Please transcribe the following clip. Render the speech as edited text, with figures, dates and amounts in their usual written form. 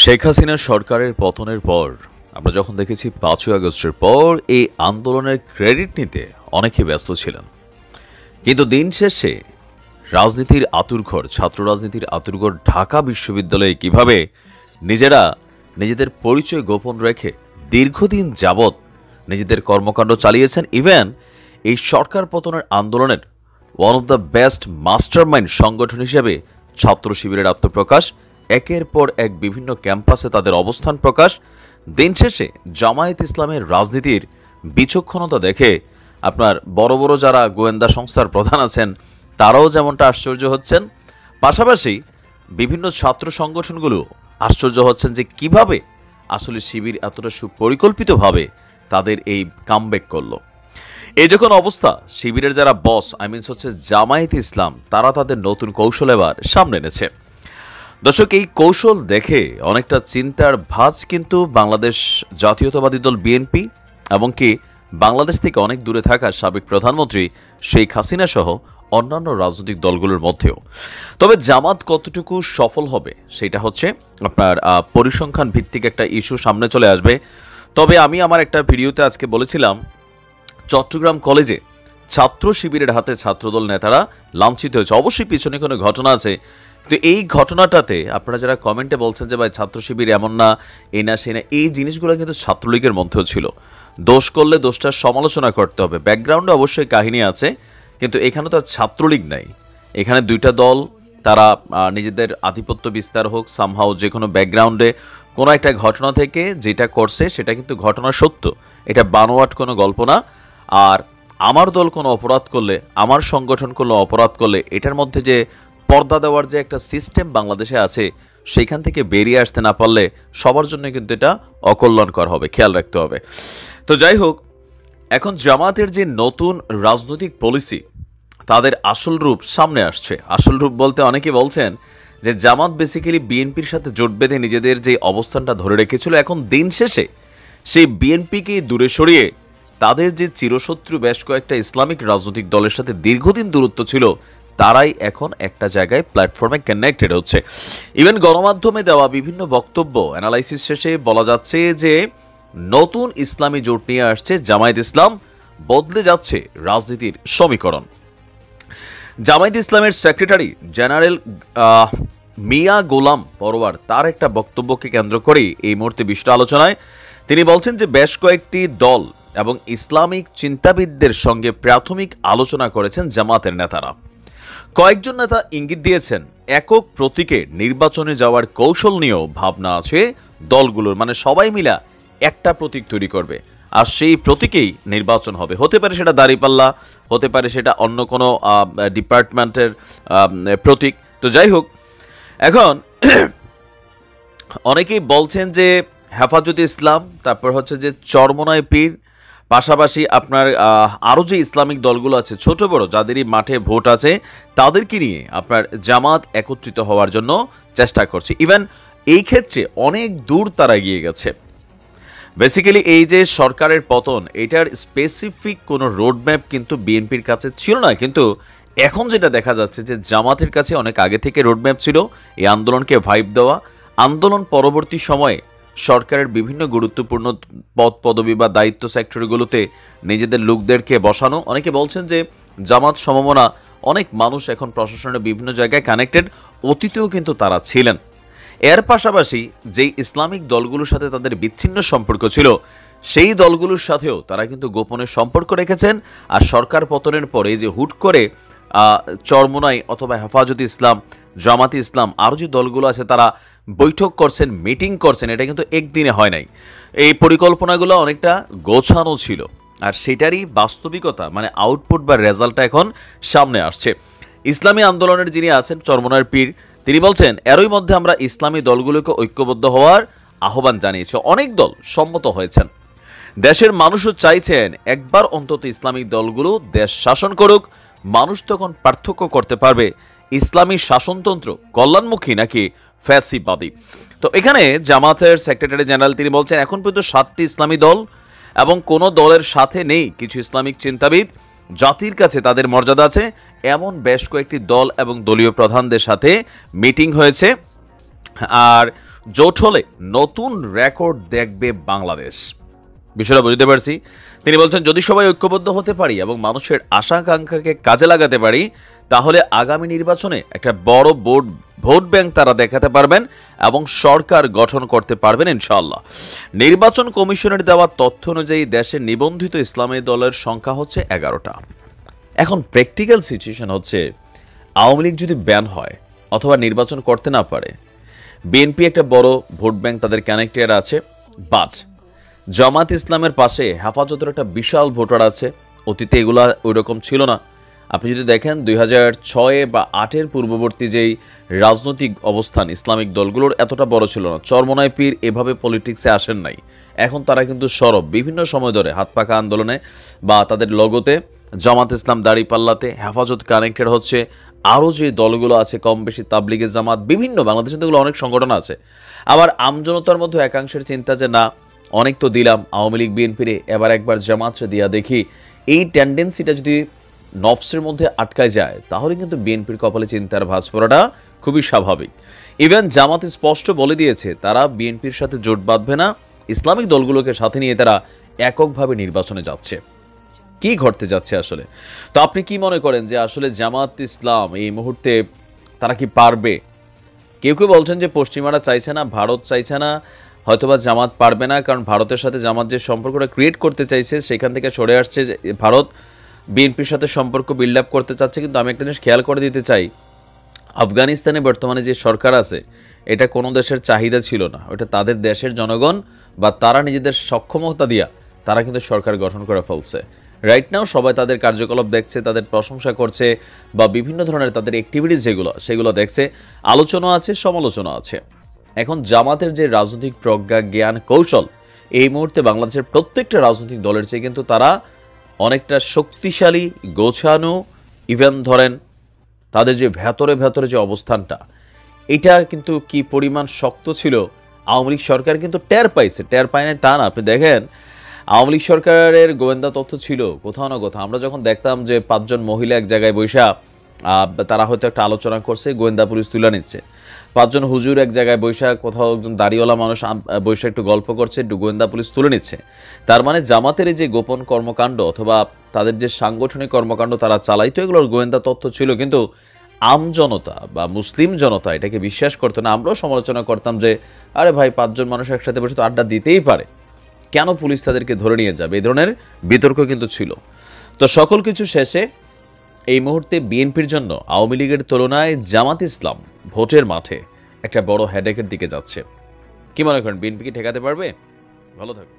শেখ হাসিনা সরকারের পতনের পর আমরা যখন দেখেছি ৫ই আগস্টের পর এই আন্দোলনের ক্রেডিট নিতে অনেকে ব্যস্ত ছিলেন, কিন্তু দিন শেষে রাজনীতির আঁতুড়ঘর, ছাত্র রাজনীতির আঁতুড়ঘর ঢাকা বিশ্ববিদ্যালয়ে কিভাবে নিজেরা নিজেদের পরিচয় গোপন রেখে দীর্ঘদিন যাবৎ নিজেদের কর্মকাণ্ড চালিয়েছেন। ইভেন এই সরকার পতনের আন্দোলনের one of the best mastermind সংগঠন হিসেবে ছাত্র শিবিরের আত্মপ্রকাশ, একের পর এক বিভিন্ন ক্যাম্পাসে তাদের অবস্থান প্রকাশ। দিন শেষে জামায়াত ইসলামের রাজনীতির বিচক্ষণতা দেখে আপনার বড় বড় যারা গোয়েন্দা সংস্থার প্রধান আছেন তারাও যেমনটা আশ্চর্য হচ্ছেন, পাশাপাশি বিভিন্ন ছাত্র সংগঠনগুলো আশ্চর্য হচ্ছেন যে কিভাবে আসলে শিবির এতটা সুপরিকল্পিতভাবে তাদের এই কামব্যাক করলো। এই যখন অবস্থা, শিবিরের যারা বস হচ্ছে জামায়াত ইসলাম, তারা তাদের নতুন কৌশল এবার সামনে এনেছে। দর্শক, এই কৌশল দেখে অনেকটা চিন্তার ভাঁজ কিন্তু বাংলাদেশ জাতীয়তাবাদী দল বিএনপি এবং কি বাংলাদেশ থেকে অনেক দূরে থাকা সাবেক প্রধানমন্ত্রী শেখ হাসিনা সহ অন্যান্য রাজনৈতিক দলগুলোর মধ্যেও। তবে জামাত কতটুকু সফল হবে সেটা হচ্ছে আপনার পরিসংখ্যান ভিত্তিক একটা ইস্যু সামনে চলে আসবে। তবে আমি আমার একটা ভিডিওতে আজকে বলেছিলাম, চট্টগ্রাম কলেজে ছাত্র শিবিরের হাতে ছাত্রদল নেতারা লাঞ্ছিত হয়েছে। অবশ্যই পিছনে কোনো ঘটনা আছে, তো এই ঘটনাটাতে আপনারা যারা কমেন্টে বলছেন যে ভাই ছাত্র শিবির এমন না, এই না সেই না, এই জিনিসগুলো কিন্তু ছাত্রলীগের মধ্যেও ছিল। দোষ করলে দোষটার সমালোচনা করতে হবে, ব্যাকগ্রাউন্ডে অবশ্যই কাহিনী আছে, কিন্তু এখানে তো আর ছাত্রলীগ নাই। এখানে দুইটা দল তারা নিজেদের আধিপত্য বিস্তার হোক সামহাও যে কোনো ব্যাকগ্রাউন্ডে কোনো একটা ঘটনা থেকে যেটা করছে সেটা কিন্তু ঘটনা সত্য, এটা বানোয়াট কোনো গল্প না। আর আমার দল কোনো অপরাধ করলে, আমার সংগঠন কোনো অপরাধ করলে এটার মধ্যে যে পর্দা দেওয়ার যে একটা সিস্টেম বাংলাদেশে আছে সেইখান থেকে বেরিয়ে আসতে না পারলে সবার জন্য কিন্তু এটা অকল্যাণকর হবে, খেয়াল রাখতে হবে। তো যাই হোক, এখন জামাতের যে নতুন রাজনৈতিক পলিসি তাদের আসল রূপ সামনে আসছে। আসল রূপ বলতে অনেকে বলছেন যে জামাত বেসিক্যালি বিএনপির সাথে জোট বেঁধে নিজেদের যে অবস্থানটা ধরে রেখেছিল, এখন দিন শেষে সেই বিএনপিকে দূরে সরিয়ে তাদের যে চিরশত্রু বেশ কয়েকটা ইসলামিক রাজনৈতিক দলের সাথে দীর্ঘদিন দূরত্ব ছিল তারাই এখন একটা জায়গায় প্ল্যাটফর্মে কানেক্টেড হচ্ছে। ইভেন গণমাধ্যমে দেওয়া বিভিন্ন বক্তব্য অ্যানালাইসিস শেষে বলা যাচ্ছে যে নতুন ইসলামী জোট নিয়ে আসছে জামায়াত ইসলাম, বদলে যাচ্ছে রাজনীতির সমীকরণ। জামায়াত ইসলামের সেক্রেটারি জেনারেল মিয়া গোলাম পরোয়ার তার একটা বক্তব্যকে কেন্দ্র করে এই মুহূর্তে বিশ্ব আলোচনায় তিনি বলছেন যে বেশ কয়েকটি দল এবং ইসলামিক চিন্তাবিদদের সঙ্গে প্রাথমিক আলোচনা করেছেন জামাতের নেতারা। কয়েকজন নেতা ইঙ্গিত দিয়েছেন একক প্রতীকে নির্বাচনে যাওয়ার কৌশল নিয়েও ভাবনা আছে দলগুলোর, মানে সবাই মিলা একটা প্রতীক তৈরি করবে আর সেই প্রতীকেই নির্বাচন হবে। হতে পারে সেটা দাঁড়িপাল্লা, হতে পারে সেটা অন্য কোনো ডিপার্টমেন্টের প্রতীক। তো যাই হোক, এখন অনেকেই বলছেন যে হেফাজতে ইসলাম, তারপর হচ্ছে যে চরমনায় পীর, পাশাপাশি আপনার আরও যে ইসলামিক দলগুলো আছে ছোট বড় যাদেরই মাঠে ভোট আছে তাদেরকে নিয়ে আপনার জামাত একত্রিত হওয়ার জন্য চেষ্টা করছে। ইভেন এই ক্ষেত্রে অনেক দূর তারা এগিয়ে গেছে। বেসিক্যালি এই যে সরকারের পতন, এটার স্পেসিফিক কোনো রোডম্যাপ কিন্তু বিএনপির কাছে ছিল না, কিন্তু এখন যেটা দেখা যাচ্ছে যে জামাতের কাছে অনেক আগে থেকে রোডম্যাপ ছিল এই আন্দোলনকে ভাইব দেওয়া, আন্দোলন পরবর্তী সময়ে সরকারের বিভিন্ন গুরুত্বপূর্ণ পদ পদবি বা দায়িত্ব সেক্টরগুলোতে নিজেদের লোকদেরকে বসানো। অনেকে বলছেন যে জামাত সমমনা অনেক মানুষ এখন প্রশাসনের বিভিন্ন জায়গায় কানেক্টেড, অতীতেও কিন্তু তারা ছিলেন। এর পাশাপাশি যেই ইসলামিক দলগুলোর সাথে তাদের বিচ্ছিন্ন সম্পর্ক ছিল সেই দলগুলোর সাথেও তারা কিন্তু গোপনে সম্পর্ক রেখেছেন। আর সরকার পতনের পরে যে হুট করে চরমোনাই অথবা হেফাজতে ইসলাম, জামাতে ইসলাম আরও যে দলগুলো আছে তারা বৈঠক করছেন, মিটিং করছেন, এটা কিন্তু একদিনে হয় নাই। এই পরিকল্পনাগুলো অনেকটা গোছানো ছিল আর সেটারই বাস্তবিকতা মানে আউটপুট বা রেজাল্টটা এখন সামনে আসছে। ইসলামী আন্দোলনের যিনি আছেন চরমোনার পীর, তিনি বলছেন এরই মধ্যে আমরা ইসলামী দলগুলোকে ঐক্যবদ্ধ হওয়ার আহ্বান জানিয়েছি, অনেক দল সম্মত হয়েছেন। দেশের মানুষও চাইছেন একবার অন্তত ইসলামিক দলগুলো দেশ শাসন করুক, মানুষ তখন পার্থক্য করতে পারবে ইসলামী শাসনতন্ত্র কল্যাণমুখী নাকি ফ্যাসিবাদী। তো এখানে জামাতের সেক্রেটারি জেনারেল তিনি বলছেন এখন পর্যন্ত 7টি ইসলামী দল এবং কোনো দলের সাথে নেই কিছু ইসলামিক চিন্তাবিদ, জাতির কাছে তাদের মর্যাদা আছে এমন বেশ কয়েকটি দল এবং দলীয় প্রধানদের সাথে মিটিং হয়েছে। আর জোট হলে নতুন রেকর্ড দেখবে বাংলাদেশ। বিষয়টা বুঝতে পারছি। তিনি বলছেন, যদি সবাই ঐক্যবদ্ধ হতে পারি এবং মানুষের আশা আকাঙ্ক্ষাকে কাজে লাগাতে পারি, তাহলে আগামী নির্বাচনে একটা বড় ভোট ব্যাংক তারা দেখাতে পারবেন এবং সরকার গঠন করতে পারবেন ইনশাআল্লাহ। নির্বাচন কমিশনের দেওয়া তথ্য অনুযায়ী দেশে নিবন্ধিত ইসলামী দলের সংখ্যা হচ্ছে 11টা। এখন প্র্যাকটিক্যাল সিচুয়েশন হচ্ছে, আওয়ামী লীগ যদি ব্যান হয় অথবা নির্বাচন করতে না পারে, বিএনপি একটা বড় ভোট ব্যাংক তাদের কানেক্টেড আছে, বাট জামাত ইসলামের পাশে হেফাজতের একটা বিশাল ভোটার আছে। অতীতে এগুলা ওই রকম ছিল না। আপনি যদি দেখেন 2006 বা 2008 পূর্ববর্তী যেই রাজনৈতিক অবস্থান ইসলামিক দলগুলোর এতটা বড় ছিল না। চরমনায় পীর এভাবে পলিটিক্সে আসেন নাই। এখন তারা কিন্তু সরব বিভিন্ন সময় ধরে হাত পাকা আন্দোলনে বা তাদের লগতে জামাত ইসলাম, দাড়িপাল্লাতে, হেফাজত কানেক্টেড হচ্ছে। আরও যে দলগুলো আছে কম বেশি, তাবলিগে জামাত, বিভিন্ন বাংলাদেশে তো অনেক সংগঠন আছে। আবার আমজনতার মধ্যে একাংশের চিন্তা যে না, অনেক তো দিলাম আওয়ামী লীগ বিএনপিরে, এবার একবার জামাতরে দিয়া দেখি। এই টেন্ডেন্সিটা যদি নফসের মধ্যে আটকায় যায়, তাহলে কিন্তু বিএনপির কপালে চিন্তার ভাঁজ পড়াটা খুবই স্বাভাবিক। ইভেন জামাত স্পষ্ট বলে দিয়েছে তারা বিএনপির সাথে জোট বাঁধবে না, ইসলামিক দলগুলোকে সাথে নিয়ে তারা এককভাবে নির্বাচনে যাচ্ছে। কি ঘটতে যাচ্ছে আসলে? তো আপনি কি মনে করেন যে আসলে জামাত ইসলাম এই মুহূর্তে তারা কি পারবে? কেউ কেউ বলছেন যে পশ্চিমারা চাইছে না, ভারত চাইছে না, হয়তোবা জামাত পারবে না, কারণ ভারতের সাথে জামাত যে সম্পর্কটা ক্রিয়েট করতে চাইছে সেখান থেকে সরে আসছে। ভারত বিএনপির সাথে সম্পর্ক বিল্ড আপ করতে চাচ্ছে। কিন্তু আমি একটা জিনিস খেয়াল করে দিতে চাই, আফগানিস্তানে বর্তমানে যে সরকার আছে এটা কোনো দেশের চাহিদা ছিল না, ওটা তাদের দেশের জনগণ বা তারা নিজেদের সক্ষমতা দিয়া তারা কিন্তু সরকার গঠন করে ফেলছে। রাইট নাও সবাই তাদের কার্যকলাপ দেখছে, তাদের প্রশংসা করছে বা বিভিন্ন ধরনের তাদের অ্যাক্টিভিটিস সেগুলো দেখছে। আলোচনা আছে, সমালোচনা আছে। এখন জামাতের যে রাজনৈতিক প্রজ্ঞা, জ্ঞান, কৌশল এই মুহূর্তে বাংলাদেশের প্রত্যেকটা রাজনৈতিক দলের চেয়ে কিন্তু তারা অনেকটা শক্তিশালী, গোছানো। ইভেন ধরেন তাদের যে ভেতরে যে অবস্থানটা, এটা কিন্তু কি পরিমাণ শক্ত ছিল আওয়ামী লীগ সরকার কিন্তু টের পাইছে। টের পায় না তা না। আপনি দেখেন আওয়ামী লীগ সরকারের গোয়েন্দা তথ্য ছিল কোথাও না কোথাও। আমরা যখন দেখতাম যে 5 জন মহিলা এক জায়গায় বৈশা তারা হয়তো একটা আলোচনা করছে, গোয়েন্দা পুলিশ তুলে নিচ্ছে। 5 জন হুজুর এক জায়গায় বৈশা, কোথাও একজন দাড়িওয়ালা মানুষ বৈশা একটু গল্প করছে, একটু গোয়েন্দা পুলিশ তুলে নিচ্ছে। তার মানে জামাতের এই যে গোপন কর্মকাণ্ড অথবা তাদের যে সাংগঠনিক কর্মকাণ্ড তারা চালাইতো, এগুলোর গোয়েন্দা তথ্য ছিল। কিন্তু আমজনতা বা মুসলিম জনতা এটাকে বিশ্বাস করতো না। আমরাও সমালোচনা করতাম যে আরে ভাই 5 জন মানুষ একসাথে বসে তো আড্ডা দিতেই পারে, কেন পুলিশ তাদেরকে ধরে নিয়ে যাবে? এই ধরনের বিতর্ক কিন্তু ছিল। তো সকল কিছু শেষে এই মুহূর্তে বিএনপির জন্য আওয়ামী লীগের তুলনায় জামাত ইসলাম ভোটের মাঠে একটা বড় হেডেকের দিকে যাচ্ছে। কি মনে করেন, বিএনপি কি ঠেকাতে পারবে? ভালো থাকুন।